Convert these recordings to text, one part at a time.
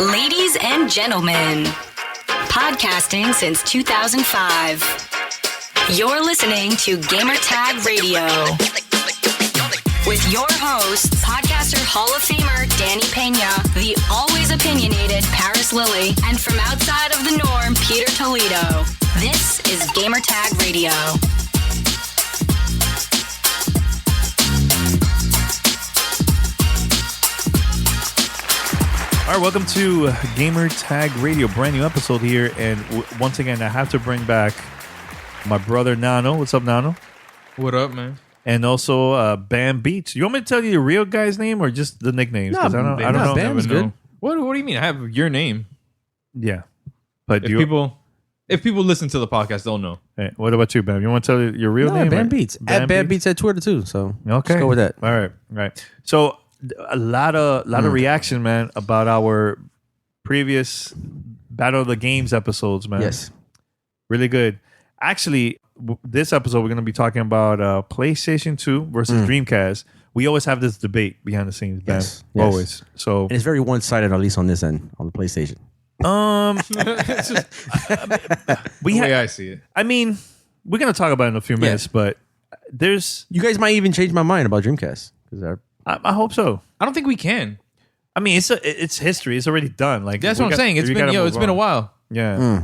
Ladies and gentlemen, podcasting since 2005. You're listening to Gamertag Radio. With your host, podcaster Hall of Famer Danny Pena, the always opinionated Paris Lilly, and from outside of the norm, Peter Toledo. This is Gamertag Radio. All right, welcome to Gamer Tag Radio, brand new episode here, and once again, I have to bring back my brother Nano. What's up, Nano? What up, man? And also Bam Beatz. You want me to tell you the real guy's name or just the nicknames? No, I don't know. Bam's good. What do you mean? I have your name. Yeah, but If people listen to the podcast, they'll know. Hey, what about you, Bam? You want to tell your real name? Bam Beatz. At Bam Beatz at Twitter too. So okay, let's go with that. All right. So a lot of reaction, man, about our previous Battle of the Games episodes, man. Yes, really good. Actually, this episode we're going to be talking about PlayStation 2 versus Dreamcast. We always have this debate behind the scenes, Ben. Yes. Always. So and it's very one-sided, at least on this end, on the PlayStation. The way I see it. I mean, we're going to talk about it in a few minutes, but there's... You guys might even change my mind about Dreamcast because I hope so. I don't think we can. I mean, it's history. It's already done. Like That's what I'm saying. It's been a while. Yeah.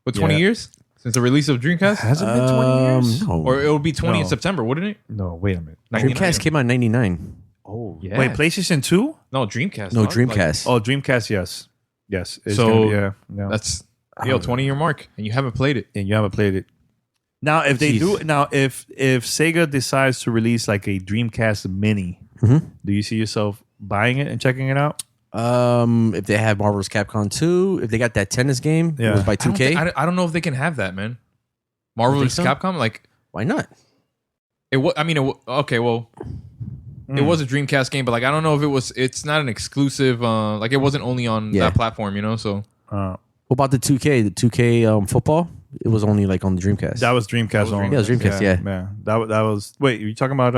What, 20 years since the release of Dreamcast? Has it been 20 years? No. Or it'll be 20 in No. September, wouldn't it? No, wait a minute. 99. Dreamcast came out in '99. Oh, Yeah. Wait, PlayStation 2? No, Dreamcast. No, dog. Dreamcast. Oh, Dreamcast, yes. Yes. It's So, gonna be, yeah. That's 20-year mark, and you haven't played it. And you haven't played it. Now, if they Jeez. do, if Sega decides to release like a Dreamcast Mini, do you see yourself buying it and checking it out? If they have Marvel's Capcom 2, if they got that tennis game, it was by 2K. I don't know if they can have that, man. Marvel vs. so? Capcom, like Why not? it was. I mean, okay, well, it was a Dreamcast game, but like I don't know if it was. It's not an exclusive. Like it wasn't only on that platform, you know. So What about the 2K? The 2K football? It was only like on the Dreamcast. That was Dreamcast only. Yeah, it was Dreamcast. Yeah. That was. Wait, you talking about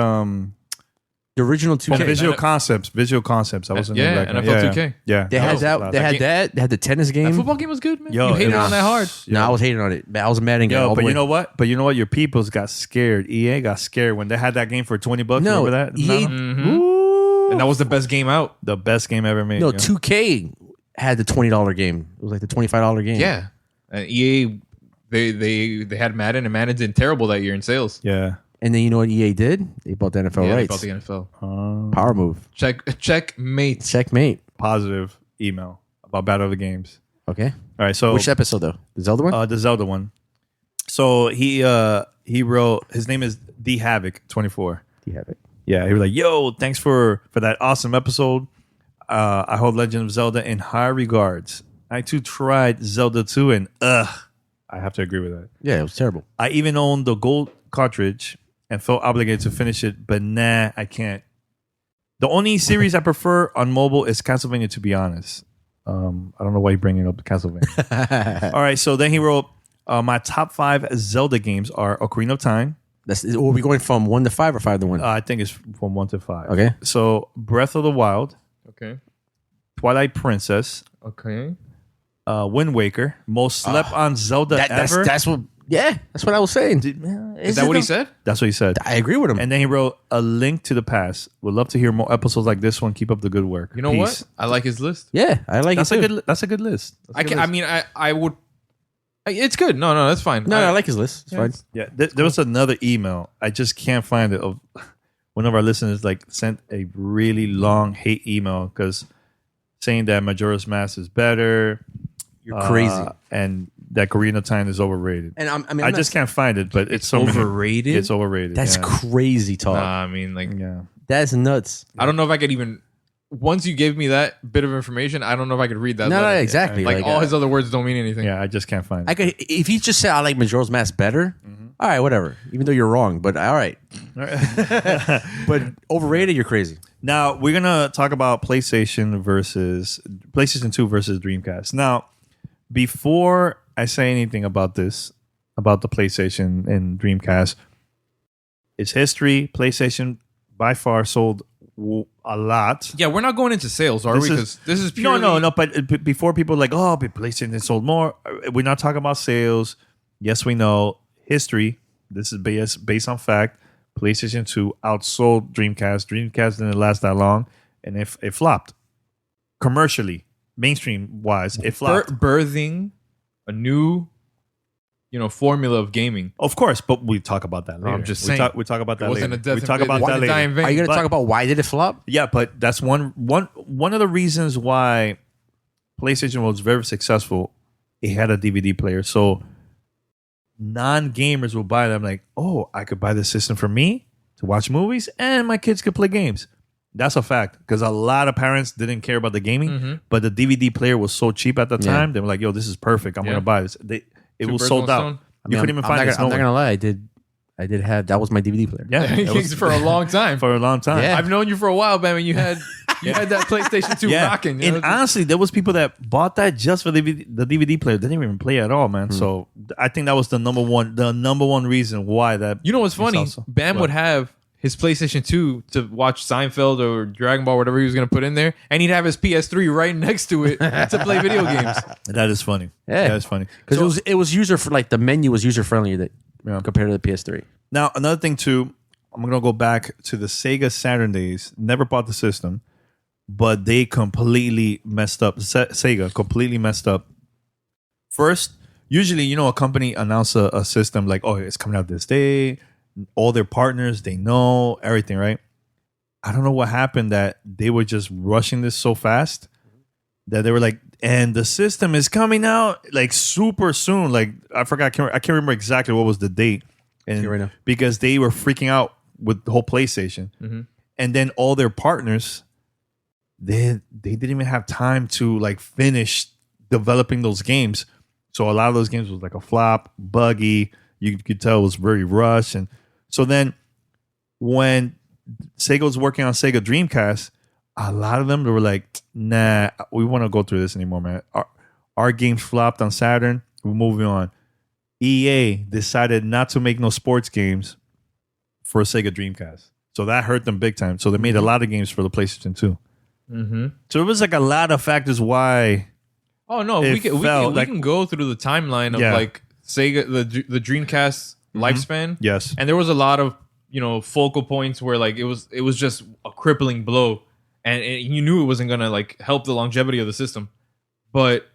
The original 2K. Visual Concepts? Visual Concepts. I wasn't. yeah, NFL 2K. Yeah, They had was that. They had that. They had the tennis game. That football game was good, man. Yo, you hated it was- on that hard. No, I was hating on it. I was mad and Yo, but you know what? Your peoples got scared. EA got scared when they had that game for $20. No, Remember that? EA Ooh. And that was the best game out. The best game ever made. No, yeah. 2K had the $20 game. It was like the $25 game. Yeah, and EA they had Madden, and Madden did terrible that year in sales. Yeah. And then you know what EA did? They bought the NFL Yeah, they rights. bought the NFL. Power move. Checkmate. Checkmate. Positive email about Battle of the Games. Okay. All right, so Which episode though? The Zelda one? the Zelda one. So he wrote. His name is D Havoc 24. Do you have it? Yeah, he was like, "Yo, thanks for that awesome episode. I hold Legend of Zelda in high regards. I too tried Zelda 2, and I have to agree with that. Yeah, it was terrible. I even owned the gold cartridge and felt obligated to finish it, but nah, I can't. The only series I prefer on mobile is Castlevania, to be honest. I don't know why you're bringing up Castlevania. All right, so then he wrote, my top 5 Zelda games are Ocarina of Time. Are we going from 1 to 5 or 5 to 1? I think it's from 1 to 5. Okay. So Breath of the Wild, Okay. Twilight Princess, Okay. Wind Waker, most slept on Zelda ever. That's what. Yeah, that's what I was saying. Is that what he said? That's what he said. I agree with him. And then he wrote, A Link to the Past. Would love to hear more episodes like this one. Keep up the good work. You know Peace. what? I like his list. Yeah, I like That's it a too. good. That's a good list. That's a good I list. mean, I would. It's good. No, that's fine. No, I like his list. It's Yeah, fine. Yeah, there was another email. I just can't find it. Of one of our listeners sent a really long hate email because saying that Majora's Mask is better. You're crazy. And that Ocarina of Time is overrated. And I just can't find it, but it's so many- overrated? It's overrated. That's yeah. crazy talk. Nah, I mean, like, Yeah. That's nuts. I don't know if I could even. Once you gave me that bit of information, I don't know if I could read that. No, letter. exactly. Like, all his other words don't mean anything. Yeah, I just can't find it. I could if he just said I like Majora's Mask better. All right, whatever. Even though you're wrong, but all right. But overrated, you're crazy. Now we're gonna talk about PlayStation 2 versus Dreamcast. Now, before I say anything about this, about the PlayStation and Dreamcast, it's history. PlayStation by far sold a lot. Yeah, we're not going into sales, are we? Because this is purely... No. But before people are like, oh, but PlayStation sold more. We're not talking about sales. Yes, we know history. This is based on fact. PlayStation 2 outsold Dreamcast. Dreamcast didn't last that long, and it flopped commercially, mainstream wise. It flopped. Birthing a new, formula of gaming. Of course, but we talk about that later. I'm just saying. We talk about that later. We talk about that later. Are you going to talk about why did it flop? Yeah, but that's one of the reasons why PlayStation was very successful. It had a DVD player, so non-gamers will buy them. Like, oh, I could buy this system for me to watch movies, and my kids could play games. That's a fact, because a lot of parents didn't care about the gaming, but the DVD player was so cheap at the time. They were like, yo, this is perfect. I'm going to buy this. It was sold out. You couldn't even find it. I'm not going to lie. I did have, that was my DVD player. Yeah. For a long time. For a long time. Yeah. I've known you for a while, man. You had that PlayStation 2 rocking. And honestly, there was people that bought that just for the DVD player. They didn't even play it at all, man. So I think that was the number one reason why that. You know what's funny? Bam would have his PlayStation 2 to watch Seinfeld or Dragon Ball, whatever he was going to put in there, and he'd have his PS3 right next to it to play video games. That is funny. Yeah, that is funny because it was the menu was user friendly compared to the PS3. Now another thing too, I'm gonna go back to the Sega Saturn days. Never bought the system, but they completely messed up. Sega completely messed up. First, usually a company announce a system like, oh, it's coming out this day. All their partners, they know everything, right? I don't know what happened that they were just rushing this so fast that they were like, and the system is coming out like super soon. Like I forgot, I can't remember exactly what was the date, and right now. Because they were freaking out with the whole PlayStation, and then all their partners, they didn't even have time to like finish developing those games. So a lot of those games was like a flop, buggy. You could tell it was very rushed. And so then when Sega was working on Sega Dreamcast, a lot of them, they were like, nah, we want to go through this anymore, man. Our games flopped on Saturn. We're moving on. EA decided not to make no sports games for Sega Dreamcast. So that hurt them big time. So they made a lot of games for the PlayStation 2. So it was like a lot of factors why. Oh, no. We can go through the timeline of like Sega, the Dreamcast lifespan. Yes. And there was a lot of, focal points where like it was just a crippling blow. And you knew it wasn't going to like help the longevity of the system. But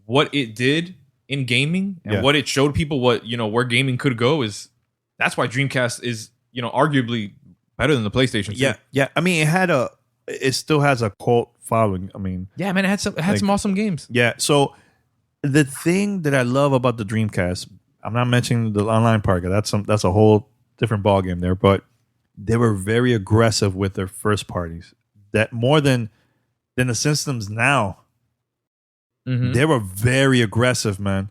what it did in gaming and what it showed people where gaming could go that's why Dreamcast is, arguably better than the PlayStation 2. Yeah. Yeah. I mean, it still has a cult following. I mean, yeah, man, it had some awesome games. Yeah. So the thing that I love about the Dreamcast, I'm not mentioning the online part. That's a whole different ballgame there, but they were very aggressive with their first parties. That more than the systems now. They were very aggressive, man.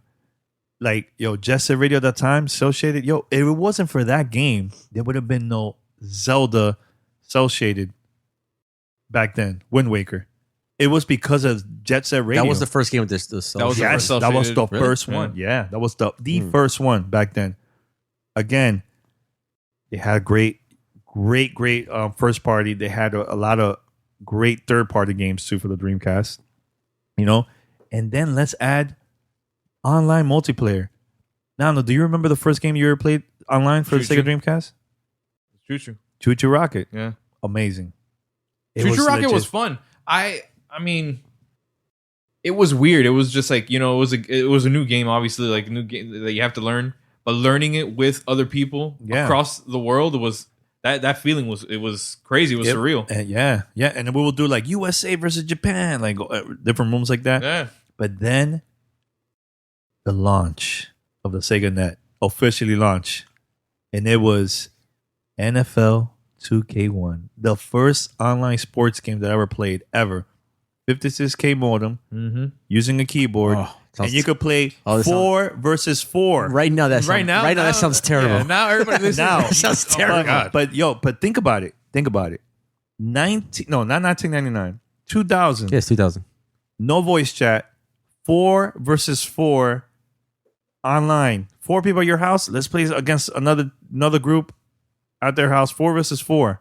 Like, Jet Set Radio at that time, cel shaded. If it wasn't for that game, there would have been no Zelda cel shaded back then. Wind Waker. It was because of Jet Set Radio. That was the first game with this. That was the first one. Yeah, that was the first one back then. Again, they had great first party. They had a lot of great third party games too for the Dreamcast. And then let's add online multiplayer. Now, do you remember the first game you ever played online for the Sega Dreamcast? Choo Choo Rocket. Yeah, amazing. Choo Choo Rocket was fun. I mean, it was weird. It was just like it was a new game, obviously, like a new game that you have to learn. But learning it with other people across the world, it was that feeling was crazy. It was surreal. Yeah. And then we will do like USA versus Japan, like different rooms like that. Yeah. But then the launch of the Sega Net officially launched, and it was NFL 2K1, the first online sports game that I ever played ever. 56K modem, using a keyboard, and you could play 4 versus 4. Right now, that sounds terrible. Yeah, now everybody listens. That sounds terrible. But think about it. Not 1999, 2000. Yes, 2000. No voice chat. 4 versus 4 online. 4 people at your house. Let's play against another group at their house. 4 versus 4.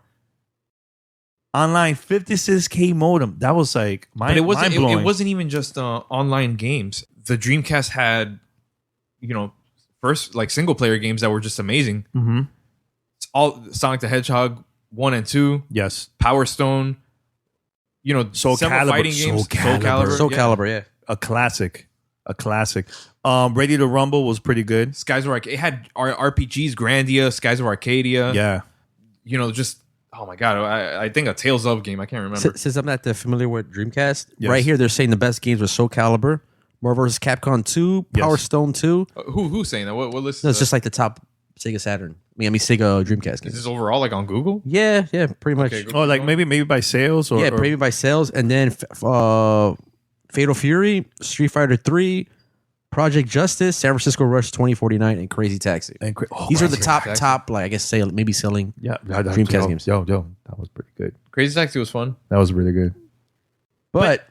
online 56K modem. That was like But it wasn't. mind-blowing. It wasn't even just online games. The Dreamcast had, first like single player games that were just amazing. Mm-hmm. It's all Sonic the Hedgehog 1 and 2, Yes. Power Stone. Soul several Calibur. fighting games. Soul Calibur, yeah. A classic. Ready to Rumble was pretty good. Skies of Arcadia. It had RPGs, Grandia, Skies of Arcadia. Yeah. Just oh my god, I think a Tales of game. I can't remember. Since I'm not that familiar with Dreamcast, Yes. right here they're saying the best games were Soul Calibur, Marvel vs. Capcom 2, Yes. Power Stone 2. Who's saying that? What list? No, is it's just like the top Sega Saturn. I mean Sega Dreamcast Is games. this overall like on Google? Yeah, pretty much. Okay, Oh, like maybe by sales or Yeah, maybe by sales, and then Fatal Fury, Street Fighter 3, Project Justice, San Francisco Rush 2049, and Crazy Taxi. These are the top, like I guess, maybe selling Dreamcast games. Yo, that was pretty good. Crazy Taxi was fun. That was really good. But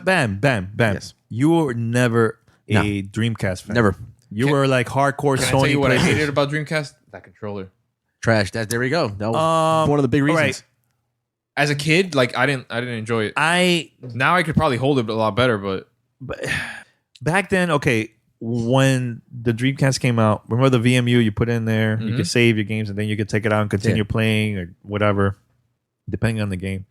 Bam. Yes. You were never No. a Dreamcast fan. never You were like hardcore Can Sony. I tell you what I PlayStation. hated about Dreamcast? That controller. trash. There we go. That was one of the big reasons. right. As a kid, like I didn't enjoy it. I Now I could probably hold it a lot better, but back then, okay, when the Dreamcast came out, remember the VMU you put in there, you Mhm. could save your games and then you could take it out and continue playing or whatever, depending on the game.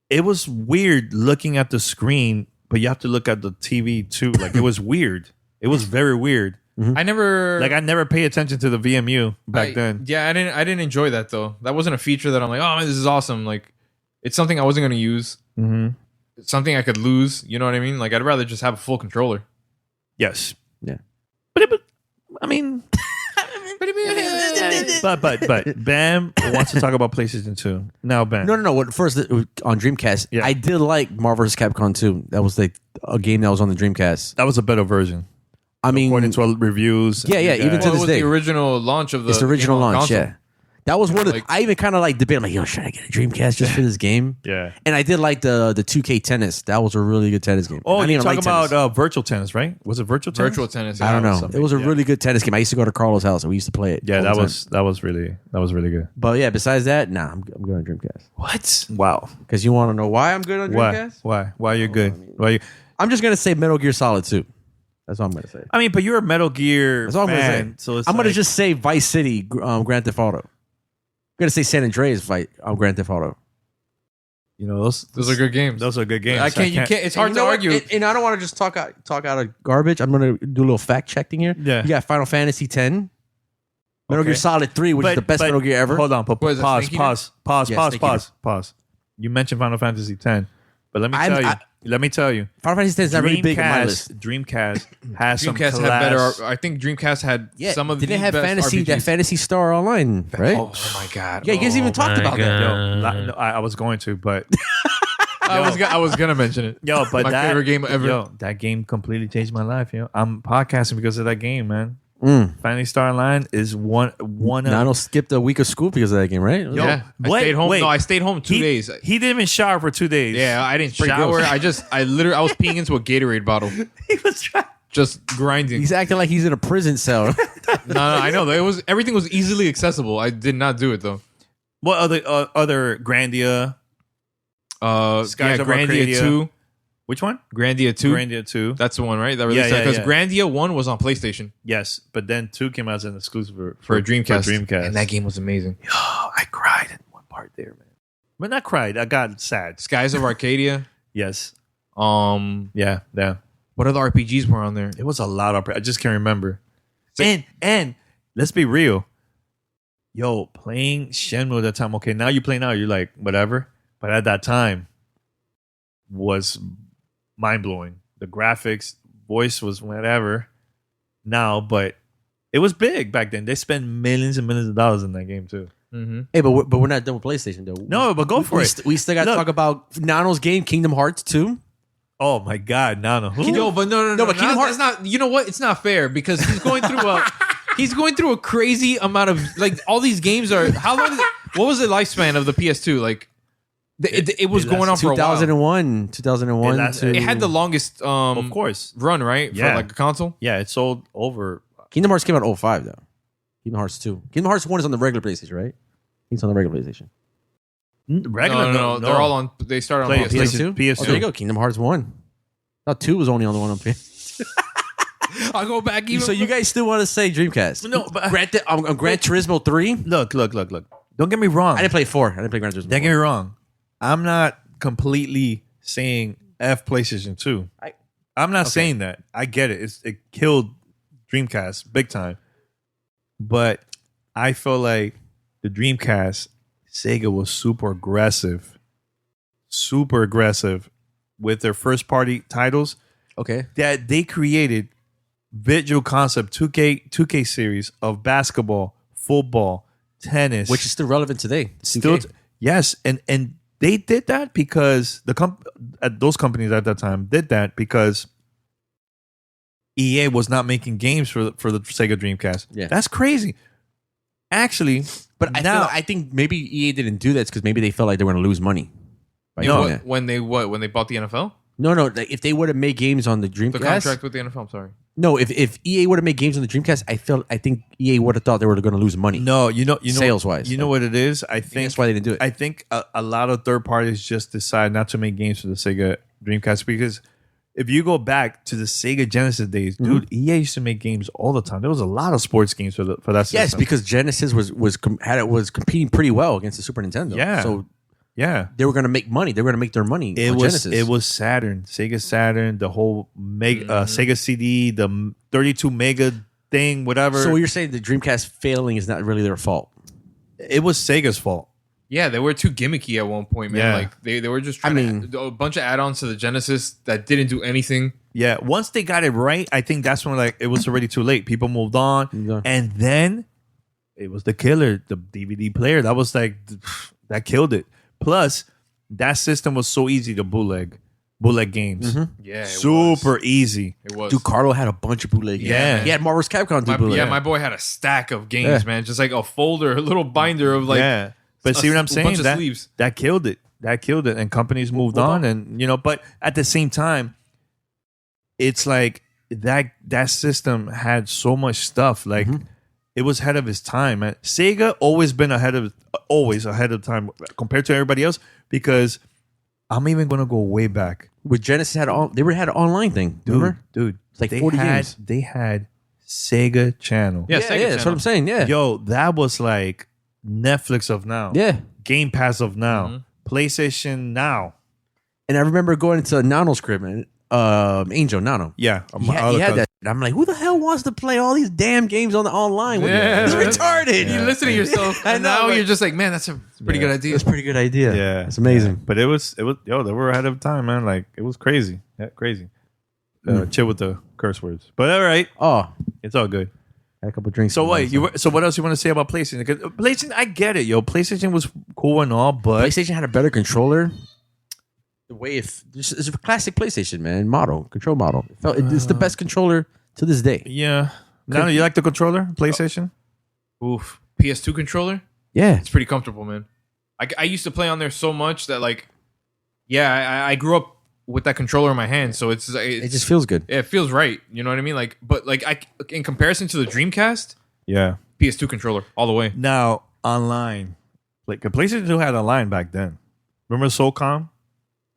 It was weird looking at the screen, but you have to look at the TV too. Like it was weird. It was very weird. I never Like I never paid attention to the VMU back I- then. Yeah, I didn't enjoy that though. That wasn't a feature that I'm like, oh man, this is awesome. Like it's something I wasn't gonna use. Mm-hmm. It's something I could lose. You know what I mean? Like I'd rather just have a full controller. Yes. Yeah. But I mean, but Bam wants to talk about PlayStation 2. Now, Bam. No. What first on Dreamcast? Yeah. I did like Marvel vs. Capcom 2. That was like a game that was on the Dreamcast. That was a better version. I mean, According to reviews. Yeah, even to Well, it this was day. the original launch of the It's the original launch. console. Yeah, that was one of. Like- I even kind of like debated, like, yo, should I get a Dreamcast just for this game? Yeah. And I did like the 2K tennis. That was a really good tennis game. Oh, I didn't you even talking like about tennis. virtual tennis, right? Was it virtual tennis? Virtual tennis. I don't know. something. It was a Yeah. really good tennis game. I used to go to Carlos' house and we used to play it. Yeah, all that the time. was really good. But yeah, besides that, nah, I'm good on Dreamcast. What? Wow. Because you want to know why I'm good on Dreamcast? Why you're good? Why you? I'm just gonna say Metal Gear Solid 2. That's all I'm gonna say. I mean, but you're a Metal Gear That's all I'm gonna fan, say. so it's I'm gonna like- just say Vice City, Grand Theft Auto. I'm gonna say San Andreas, Grand Theft Auto. you know Those are good games. Those are good games. I can't. You can't. It's hard And to you know what? argue. And I don't want to just talk out of garbage. I'm gonna do a little fact checking here. Yeah. You got Final Fantasy X, Metal Okay. Gear Solid 3, which is the best Metal Gear ever. Hold on, What is it, pause. Snake Yeah, Snake Pause. You mentioned Final Fantasy X, but let me I'm- tell you. I- Let me tell you. Final Fantasy X is not really big on my list. Dreamcast has some Dreamcast class. had better. I think Dreamcast had Yeah, some of the didn't have best Fantasy RPGs. that Fantasy Star Online, right? Oh my god! Yeah, you guys even talked about that. No, I was going to, but I was gonna mention it. yo, but My that favorite game ever. Yo, that game completely changed my life. Yo, I'm podcasting because of that game, man. Mm. Fantasy Star Online is one of. Nano skipped a week of school because of that game, right? Yo, Yeah, I wait, stayed home. wait. No, I stayed home 2 days. He didn't even shower for 2 days. Yeah, I didn't Pretty shower. gross. I literally was peeing into a Gatorade bottle, he was trying. just grinding. He's acting like he's in a prison cell. No, I know. Everything was easily accessible. I did not do it though. What other Grandia? Skies of Grandia Arcadia. 2. Which one? Grandia 2. Grandia 2. That's the one, right? That released Yeah, because yeah. Grandia 1 was on PlayStation Yes, but then 2 came out as an exclusive for a Dreamcast. For Dreamcast. And that game was amazing. Oh, I cried at one part there, man. But not cried. I got sad. Skies of Arcadia. Yes. Yeah. Yeah. What other RPGs were on there? It was a lot of. I just can't remember. And let's be real. Yo, playing Shenmue at that time. Okay, now you play now. You're like whatever. But at that time, was mind blowing. The graphics, voice was whatever. Now, but it was big back then. They spent millions and millions of dollars in that game too. Mm-hmm. Hey, but we're not done with PlayStation though. No, but go for it. We still got to Look. talk about Nano's game, Kingdom Hearts 2. Oh my God, Nano. Yo, but no, but Kingdom Hearts- that's not. You know what? It's not fair because he's going through a he's going through a crazy amount of like all these games are. How long? What was the lifespan of the PS2? Like it was it going on for a while. 2001 It lasted- to It had the longest Of course. run, right? Yeah. For like a console. Yeah, it sold over. Kingdom Hearts came out in 05 though. Kingdom Hearts 2. Kingdom Hearts 1 is on the regular PlayStation, right? It's on the regular PlayStation. Regular? No. They're all on. They started on PlayStation. PS2. PS2. Oh, there you go. Kingdom Hearts 1. Thought 2 was only on the one on PS. I'll go back even. So you guys still want to say Dreamcast? No, but Gran Turismo 3. Look. Don't get me wrong. I didn't play 4. I didn't play Gran Turismo. Don't get me wrong. I'm not completely saying F PlayStation 2. I'm not saying that. I get it. It killed Dreamcast big time. But I feel like the Dreamcast, Sega was super aggressive with their first party titles. Okay. That they created visual concept 2K series of basketball, football, tennis, Which is still relevant today. still 2K. yes, and they did that because those companies at that time did that because EA was not making games for the Sega Dreamcast. Yeah. That's crazy. Actually, But I think maybe EA didn't do that because maybe they felt like they were going to lose money. by doing that. When they bought the NFL? No. Like, if they would have made games on the Dreamcast, The contract with the NFL. I'm sorry. No, if EA would have made games on the Dreamcast, I think EA would have thought they were going to lose money. no, you know, Sales-wise. you know what it is. I I think think that's why they didn't do it. I think a lot of third parties just decide not to make games for the Sega Dreamcast because if you go back to the Sega Genesis days, dude, EA used to make games all the time. There was a lot of sports games for that system. Yes, because Genesis was competing pretty well against the Super Nintendo. Yeah. So yeah, they were going to make money. They were going to make their money on Genesis. It was Saturn, Sega Saturn, the whole Sega CD, the 32 mega thing, whatever. So you're saying the Dreamcast failing is not really their fault? It was Sega's fault. Yeah, they were too gimmicky at one point, man. Yeah. Like they were just trying to a bunch of add-ons to the Genesis that didn't do anything. Yeah, once they got it right, I think that's when it was already too late. People moved on, and then it was the killer, the DVD player. That was that killed it. Plus, that system was so easy to bootleg games. Yeah, it Super easy. It was. Dude, Carlo had a bunch of bootleg games. Yeah. He had Marvel's Capcom to bootleg. Yeah, my boy had a stack of games, man. Just like a folder, a little binder of yeah. But see what I'm saying? bunch of sleeves. That killed it. And companies moved on, and but at the same time, it's like that system had so much stuff. Like it was ahead of its time. Man. Sega always been ahead of time compared to everybody else because I'm even gonna go way back. With Genesis had an online thing, remember? Dude, It's like 40 games. They had Sega Channel. Yeah, Yeah, Sega that's Channel. what I'm saying. Yeah, Yo, that was like Netflix of now. yeah. Game Pass of now. PlayStation now. And I remember going into Nano's crib, man. Angel Nano. Yeah. He had that. And I'm like, who the hell wants to play all these damn games on the online? Yeah. It's retarded. You listen to yourself, and now you're just like, man, that's a pretty good idea. That's a pretty good idea. Yeah. It's amazing. Yeah. But it was they were ahead of time, man. Like it was crazy. Yeah, crazy. Chill with the curse words. But all right. Oh, It's all good. had a couple drinks. So wait, so what else you want to say about PlayStation? 'Cause PlayStation, I get it, yo. PlayStation was cool and all, but PlayStation had a better controller. The way it's a classic PlayStation, man. Control model. It's the best controller to this day. yeah. Nano, you like the controller, PlayStation? Oof. PS2 controller? Yeah. It's pretty comfortable, man. I used to play on there so much that I grew up with that controller in my hand, so it's It just feels good. it feels right. You know what I mean? In comparison to the Dreamcast, Yeah. PS2 controller all the way. Now online, like PlayStation 2 had online back then. Remember SOCOM?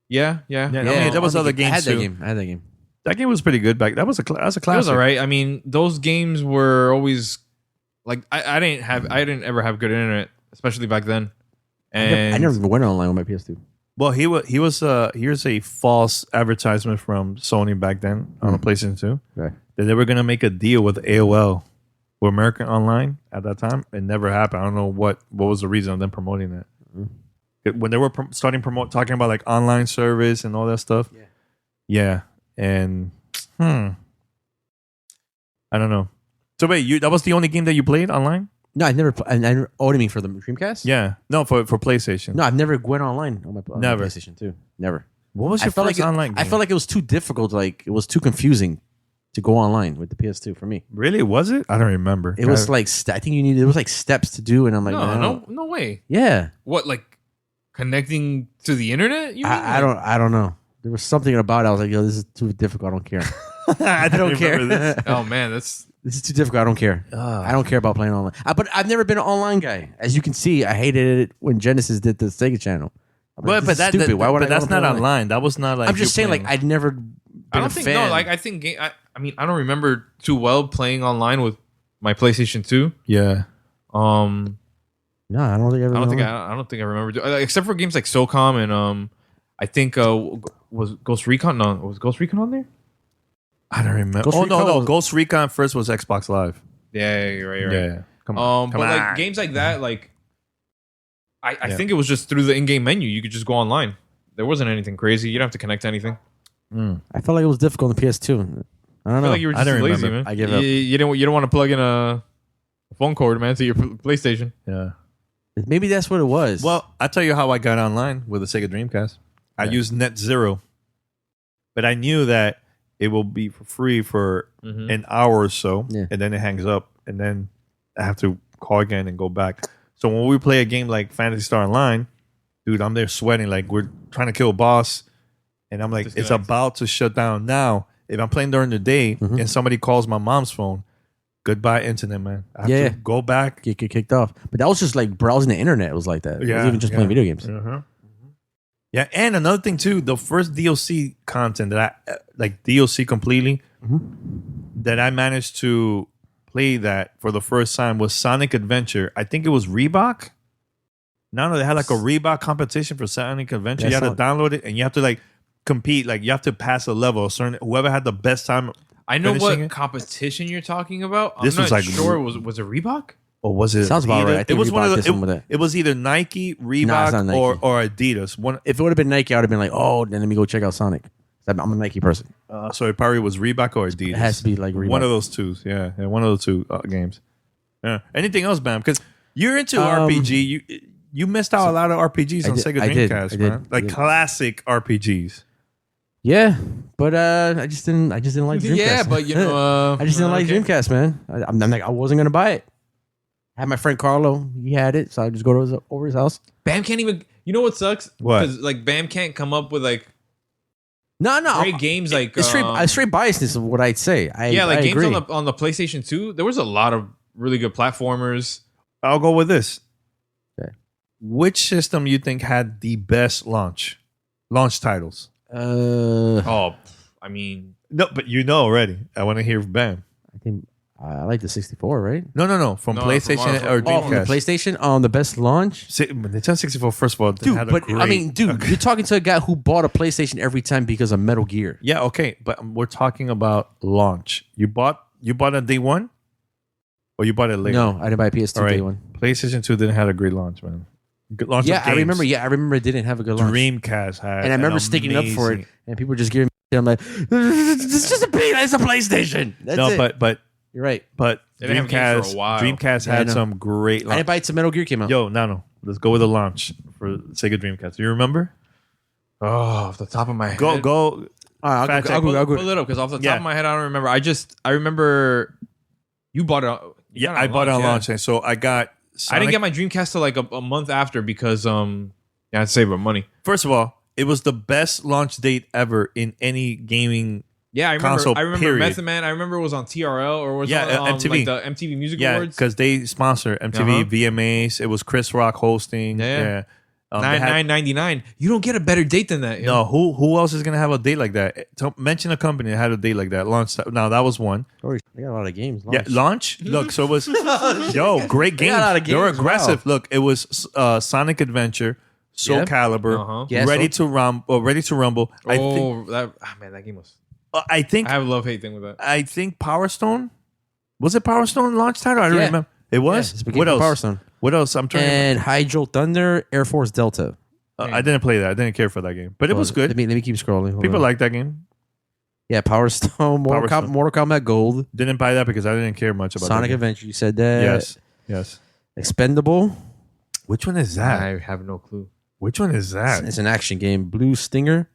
Yeah. Yeah, I mean, there was other games I had too. that game. That game was pretty good back. That was a classic. It was all right. I mean, those games were always like I didn't ever have good internet, especially back then. And I never even went online with my PS2. Well, here's a false advertisement from Sony back then on the PlayStation 2 Right. that they were gonna make a deal with AOL with American Online at that time. It never happened. I don't know what was the reason of them promoting that. When they were talking about like online service and all that stuff. Yeah. And I don't know. So wait, that was the only game that you played online? No, I never owed me for the Dreamcast. Yeah. No, for PlayStation. No, I've never went online on my Never. PlayStation 2. Never. What was your felt first like online game? I felt like it was too difficult. Like it was too confusing to go online with the PS2 for me. Really? Was it? I don't remember. It was like I think it was like steps to do, and I'm like, no way. Yeah, What, like connecting to the internet? You mean? I don't know. There was something about it. I was like, yo, this is too difficult. I don't care. I don't care. This. Oh man, this is too difficult. I don't care. I don't care about playing online. But I've never been an online guy. As you can see, I hated it when Genesis did the Sega channel. Like, but that's stupid. Why would I? That's not online. That was not like. I'm just saying, like I'd never. Been I don't think no. Like I think I mean I don't remember too well playing online with my PlayStation 2. Yeah. No, I don't think I. I don't think I remember except for games like SOCOM and I think was Ghost Recon. No, was Ghost Recon on there? I don't remember. No. Ghost Recon first was Xbox Live. Yeah, you're right. Yeah. Come on. But like games like that, like I think it was just through the in-game menu. You could just go online. There wasn't anything crazy. You don't have to connect to anything. I felt like it was difficult on the PS2. I don't know. I feel like you were just lazy, man. I give up. You don't want to plug in a phone cord, man, to your PlayStation. Yeah. Maybe that's what it was. Well, I'll tell you how I got online with the Sega Dreamcast. I used Net Zero, but I knew that it will be for free for an hour or so, and then it hangs up, and then I have to call again and go back. So when we play a game like Phantasy Star Online, dude, I'm there sweating like we're trying to kill a boss, and I'm like, it's about to shut down. Now, if I'm playing during the day and somebody calls my mom's phone, goodbye internet, man. I have to go back. Get kicked off. But that was just like browsing the internet. It was like that. It wasn't even just playing video games. Yeah, and another thing too, the first DLC content that I like DLC completely that I managed to play that for the first time was Sonic Adventure. I think it was Reebok. No, they had like a Reebok competition for Sonic Adventure. You had to download it and you have to like compete. Like you have to pass a level. Whoever had the best time. I know what competition you're talking about. I'm this not was like sure. Was it Reebok? Or was it? Sounds about right. I think it was Reebok one of the. It was either Nike, Reebok, Nike. or Adidas. One. If it would have been Nike, I would have been like, oh, then let me go check out Sonic. I'm a Nike person. So it probably was Reebok or Adidas. It has to be like Reebok. One of those two. Yeah, one of those two games. Yeah. Anything else, Bam? Because you're into RPG. You missed out a lot of RPGs on Sega Dreamcast, man. Like classic RPGs. Yeah, but I just didn't like Dreamcast. Yeah, but you know, I just didn't like Dreamcast, man. I'm like, I wasn't gonna buy it. I had my friend Carlo. He had it, so I just go to over his house. Bam can't even. You know what sucks? What? Because like Bam can't come up with like no great games like it's straight biasness of what I'd say. I games agree. on the PlayStation 2. There was a lot of really good platformers. I'll go with this. Okay. Which system you think had the best launch titles? I mean, no, but you know already. I want to hear from Bam. I think I like the 64, right? No. From PlayStation or Dreamcast. From the PlayStation, the best launch. Nintendo 64. First of all, dude. But I mean, dude, you're talking to a guy who bought a PlayStation every time because of Metal Gear. Yeah, okay, but we're talking about launch. You bought a day one, or you bought it later? No, I didn't buy a PS2 day one. PlayStation 2 didn't have a great launch, man. Good launch. Yeah, I remember. Yeah, I remember it didn't have a good launch. Dreamcast had, and I remember sticking up for it, and people were just giving me. I'm like, it's just it's a PlayStation. That's it. but you're right. But Dreamcast had some great launch. I didn't buy it till Metal Gear came out. Yo, no. Let's go with the launch for Sega Dreamcast. Do you remember? Oh, off the top of my head. Go. I'll pull it up because off the top of my head, I don't remember. I remember you bought it. I bought it on launch, and so I got. I didn't get my Dreamcast till like a month after because I had to save up money. First of all, it was the best launch date ever in any gaming. Yeah, I remember period. Method Man. I remember it was on TRL or was on MTV. Like the MTV Music Awards. Awards. Because they sponsor MTV VMAs. It was Chris Rock hosting. Yeah. $9.99. You don't get a better date than that. No, who else is gonna have a date like that? Mention a company that had a date like that. Launch. Now that was one. They got a lot of games. Yeah, launch. Look, so it was great games. They were aggressive. Wow. Look, it was Sonic Adventure, Soul Calibur, Ready to Rumble. That game was. I think I have a love-hate thing with that. I think Power Stone. Was it Power Stone launch title? I don't remember. It was. What else? Power Stone. What else? I'm trying. And Hydro Thunder, Air Force Delta. I didn't play that. I didn't care for that game, but it was good. Let me keep scrolling. People like that game. Yeah, Power Stone, Mortal Kombat Gold. Didn't buy that because I didn't care much about Sonic Adventure. You said that. Yes. Expendable. Which one is that? I have no clue. Which one is that? It's an action game. Blue Stinger.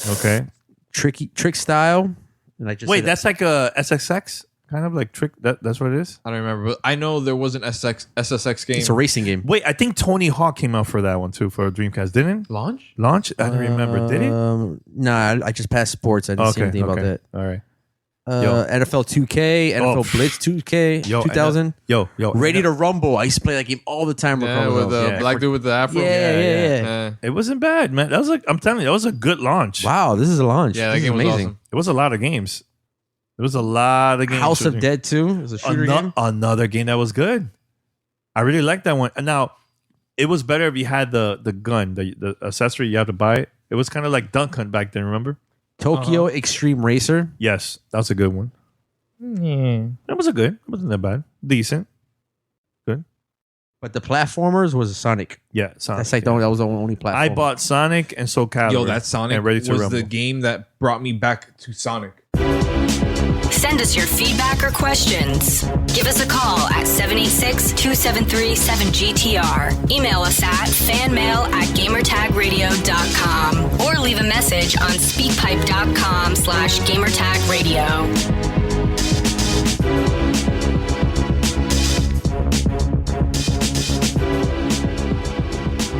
Okay. Trick Style. And I just wait. That's like a SSX kind of like trick. That's what it is. I don't remember, but I know there was an SSX game. It's a racing game. Wait, I think Tony Hawk came out for that one too for Dreamcast. Didn't launch? I don't remember. Did it? Nah, I just passed sports. I didn't see anything about that. All right. NFL 2K, NFL Blitz 2K, 2000. Ready to Rumble. I used to play that game all the time. With the black dude with the afro. Yeah. It wasn't bad, man. That was I'm telling you, that was a good launch. Wow, this is a launch. Yeah, that this game is was amazing. awesome. It was a lot of games. There was a lot of games. House of Dead 2 is a shooter game. Another game that was good. I really liked that one. And now, it was better if you had the gun, the accessory you had to buy. It was kind of like Dunk Hunt back then, remember? Tokyo Extreme Racer. Yes, that was a good one. That was a good. It wasn't that bad. Decent. Good. But the platformers was Sonic. Yeah, Sonic. That's like that was the only platform. I bought Sonic and Soul Calibur. Yo, that Sonic and Ready to was Rumble. the game that brought me back to Sonic. Send us your feedback or questions. Give us a call at 786-273-7GTR. Email us at fanmail@gamertagradio.com or leave a message on speakpipe.com/gamertagradio.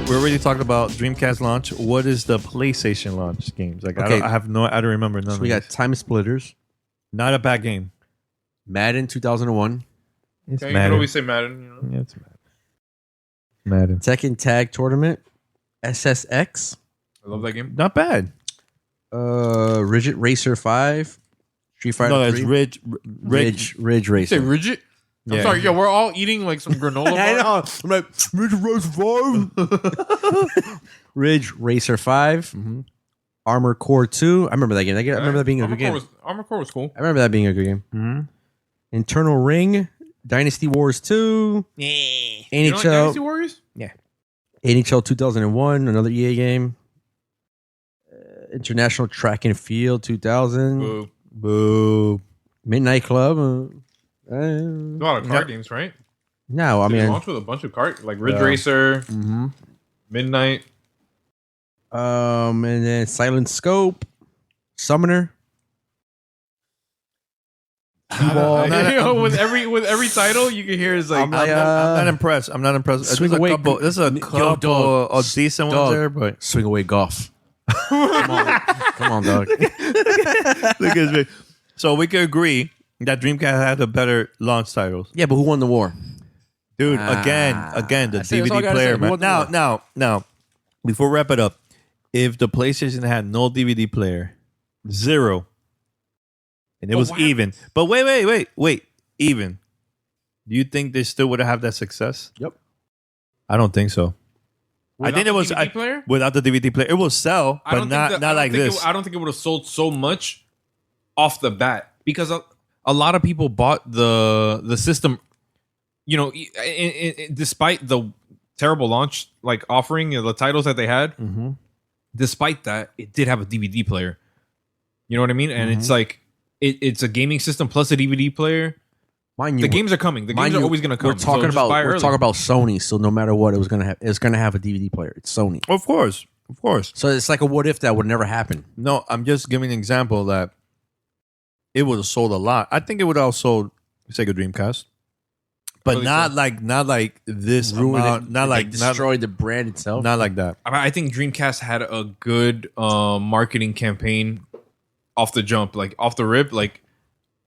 We already talked about Dreamcast launch. What is the PlayStation launch games? Like Okay. I don't remember none So of we got these. Time Splitters, Not a bad game. Madden 2001, It's Okay, you can Madden. always say Madden. You know? Yeah, it's Madden. Tekken Tag Tournament, SSX, I love that game. Not bad. Ridge Racer 5, Street Fighter No, 3. it's Ridge You say Racer. Rigid? I'm Yeah. sorry. Yeah, we're all eating like some granola bar. I know. I'm like, Ridge Racer 5. Ridge Racer 5. Armor Core 2. I remember that game. I remember that being a good game. Armor Core was cool. I remember that being a good game. Mm-hmm. Internal Ring, Dynasty Wars 2, You know, like NHL, Dynasty Warriors? NHL 2001, another EA game. International Track and Field 2000, Boo. Boo. Midnight Club. There's a lot of card games, right? No, I They mean, launched with a bunch of card, like Ridge Racer, mhm. Midnight. And then Silent Scope, Summoner. with every title, you can hear is like I'm not impressed. I'm not impressed. Swing away. There's a couple dog. of decent ones there, but Swing Away Golf. Come on, dog. look at me. So we can agree that Dreamcast had the better launch titles. Yeah, but who won the war? Dude, again, the that's all I DVD gotta player, say. man. Who won the Now, before we wrap it up, if the PlayStation had no DVD player, 0, and it was even. But wait, even. Do you think they still would have that success? Yep. I don't think so. I think it was DVD player. without the DVD player. It will sell, I but don't not think that- like this. I don't think it would have sold so much off the bat because a lot of people bought the system. You know, despite the terrible launch like offering, the titles that they had, despite that, it did have a DVD player. You know what I mean? And it's like it's a gaming system plus a DVD player. Mind you, The games are coming. The games are always going to come. We're talking so about Sony, so no matter what, it's gonna have a DVD player. It's Sony, Of course. so it's like a what if that would never happen. No, I'm just giving an example that it would have sold a lot. I think it would have sold Sega Dreamcast, but Really not like this amount. Not like destroyed the brand itself. not like that. I think Dreamcast had a good marketing campaign off the jump, like off the rip. Like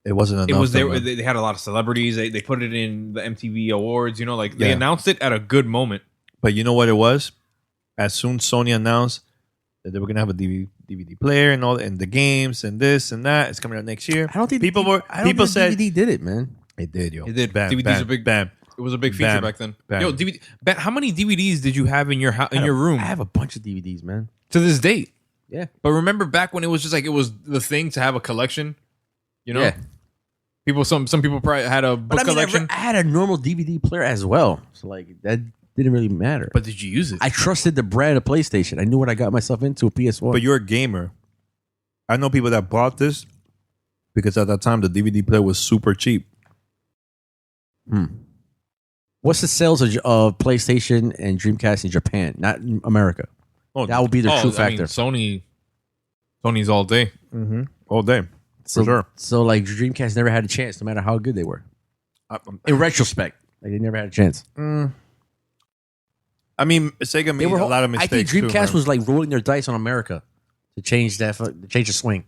It wasn't enough. it was though, there. man. They had a lot of celebrities. They put it in the MTV Awards. You know, like they Yeah. announced it at a good moment. But you know what it was? As soon Sony announced that they were gonna have a DVD player and all, and the games and this and that, it's coming out next year. I don't think people think said DVD did it, man. it did, yo. It did. Bam, DVDs bam, are big. Bam. It was a big feature Bam. back then. Bam. Yo, DVD. Ben, how many DVDs did you have in your in your room I have a bunch of DVDs, man. to this date? Yeah. But remember back when it was just like it was the thing to have a collection. You know, Yeah. people. Some people probably had a book But I mean, collection. I had a normal DVD player as well, so like that didn't really matter. But did you use it? I trusted the brand of PlayStation. I knew what I got myself into. A PS1. But you're a gamer. I know people that bought this because at that time the DVD player was super cheap. What's the sales of PlayStation and Dreamcast in Japan, not in America? Oh, That would be the true factor. Sony's all day. all day. So, sure. So like Dreamcast never had a chance, no matter how good they were. In retrospect, like they never had a chance. I mean, Sega made a lot of mistakes. I think Dreamcast too, was like rolling their dice on America to change the swing.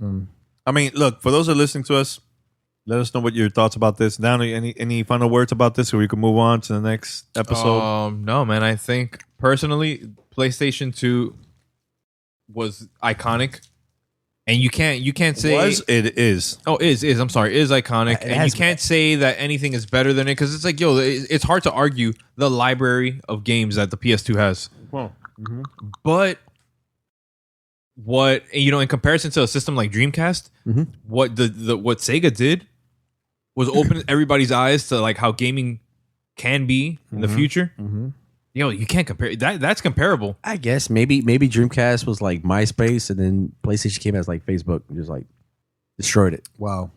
I'm I mean, look, for those who are listening to us, let us know what your thoughts about this. Downey, any final words about this, so we can move on to the next episode? No, man. I think personally, PlayStation 2 was iconic, and you can't say it is. Oh, is I'm sorry, is iconic, and you can't say that anything is better than it because it's like, yo, it's hard to argue the library of games that the PS2 has. Well, but what in comparison to a system like Dreamcast, what what Sega did was open everybody's eyes to like how gaming can be in the future. Yo, you can't compare that. That's comparable. I guess maybe Dreamcast was like MySpace, and then PlayStation came as like Facebook and just like destroyed it. wow.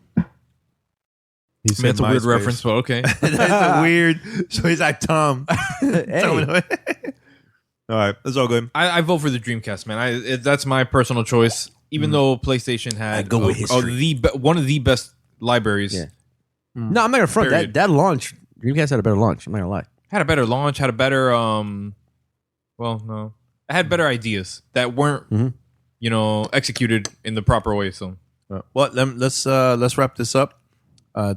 That's a weird reference, but okay. That's a weird. So he's like Tom. Hey. All right, that's all good. I vote for the Dreamcast, man. That's my personal choice. Even though PlayStation had go with history. one of the best libraries. Yeah. No, I'm not gonna front Period. that launch. Dreamcast had a better launch. I'm not gonna lie. Had a better launch. Had a better no. I had better ideas that weren't executed in the proper way. So Well, let's wrap this up.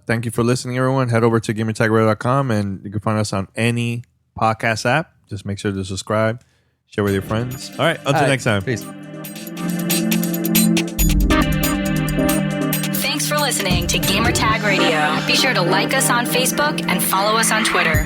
Thank you for listening, everyone. Head over to gamertagradio.com and you can find us on any podcast app. Just make sure to subscribe, share with your friends. All right, until next time. Peace. Thanks for listening to Gamertag Radio. Be sure to like us on Facebook and follow us on Twitter.